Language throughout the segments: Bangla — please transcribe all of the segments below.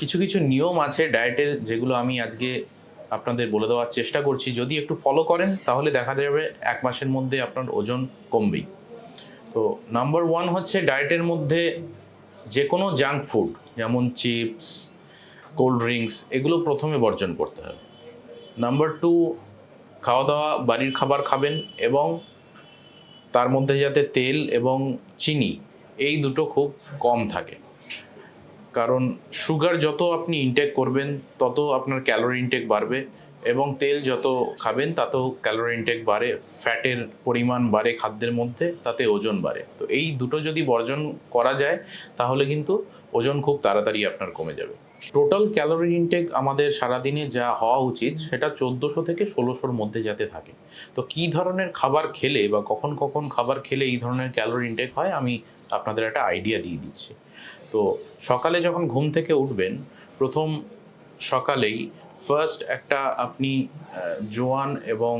কিছু কিছু নিয়ম আছে ডায়েটের, যেগুলো আমি আজকে আপনাদের বলে দেওয়ার চেষ্টা করছি। যদি একটু ফলো করেন তাহলে দেখা যাবে ১ মাসের মধ্যে আপনার ওজন কমবেই। তো নাম্বার 1 হচ্ছে ডায়েটের মধ্যে যে কোনো জাঙ্ক ফুড, যেমন চিপস, কোল্ড ড্রিঙ্কস, এগুলো প্রথমে বর্জন করতে হবে। নাম্বার 2, খাওয়া-দাওয়া বাড়ির খাবার খাবেন এবং তার মধ্যে যাতে তেল এবং চিনি এই দুটো খুব কম থাকে। কারণ সুগার যত আপনি ইনটেক করবেন তত আপনার ক্যালোরি ইনটেক বাড়বে, এবং তেল যত খাবেন তত ক্যালোরি ইনটেক বাড়ে, ফ্যাটের পরিমাণ বাড়ে খাদ্যের মধ্যে, তাতে ওজন বাড়ে। তো এই দুটো যদি বর্জন করা যায় তাহলে কিন্তু ওজন খুব তাড়াতাড়ি আপনার কমে যাবে। টোটাল ক্যালোরি ইনটেক আমাদের সারাদিনে যা হওয়া উচিত সেটা ১৪০০ থেকে ১৬০০-র মধ্যে যাতে থাকে। তো কী ধরনের খাবার খেলে বা কখন কখন খাবার খেলে এই ধরনের ক্যালোরি ইনটেক হয়, আমি আপনাদের একটা আইডিয়া দিয়ে দিচ্ছি। তো সকালে যখন ঘুম থেকে উঠবেন, প্রথম সকালেই ফার্স্ট একটা আপনি জোয়ান এবং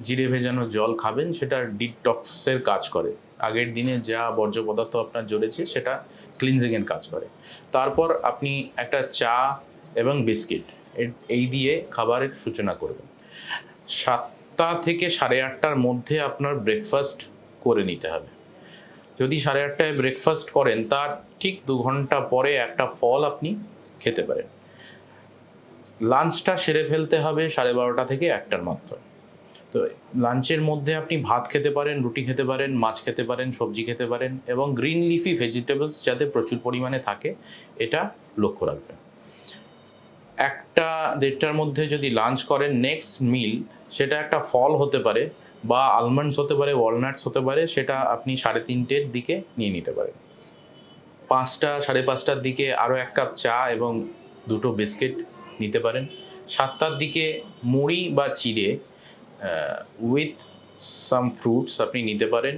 জিরে ভেজানো জল খাবেন, সেটা ডিটক্সের কাজ করে। আগের দিনে যা বর্জ্য পদার্থ আপনার জড়েছে সেটা ক্লিনজিংয়ের কাজ করে। তারপর আপনি একটা চা এবং বিস্কিট এই দিয়ে খাবারের সূচনা করবেন। ৭টা থেকে ৮:৩০টার মধ্যে আপনার ব্রেকফাস্ট করে নিতে হবে। যদি ৮:৩০টায় ব্রেকফাস্ট করেন, তার ঠিক ২ ঘন্টা পরে একটা ফল আপনি খেতে পারেন। লাঞ্চটা সেরে ফেলতে হবে ১২:৩০ থেকে ১টার মধ্যে। তো লাঞ্চের মধ্যে আপনি ভাত খেতে পারেন, রুটি খেতে পারেন, মাছ খেতে পারেন, সবজি খেতে পারেন, এবং গ্রিন লিফি ভেজিটেবলস যাতে প্রচুর পরিমাণে থাকে এটা লক্ষ্য রাখবেন। ১টা-১:৩০টার মধ্যে যদি লাঞ্চ করেন, নেক্সট মিল সেটা একটা ফল হতে পারে, বা আলমন্ডস হতে পারে, ওয়ালনাটস হতে পারে, সেটা আপনি ৩:৩০-র দিকে নিয়ে নিতে পারেন। ৫টা, ৫:৩০টার দিকে আরও ১ কাপ চা এবং ২টো বিস্কিট নিতে পারেন। ৭টার দিকে মুড়ি বা চিড়ে উইথ সাম ফ্রুটস আপনি নিতে পারেন,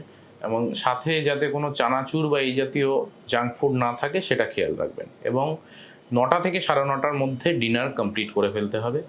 এবং সাথে যাতে কোনো চানাচুর বা এই জাতীয় জাঙ্ক ফুড না থাকে সেটা খেয়াল রাখবেন, এবং ৯টা থেকে ৯:৩০টার মধ্যে ডিনার কমপ্লিট করে ফেলতে হবে।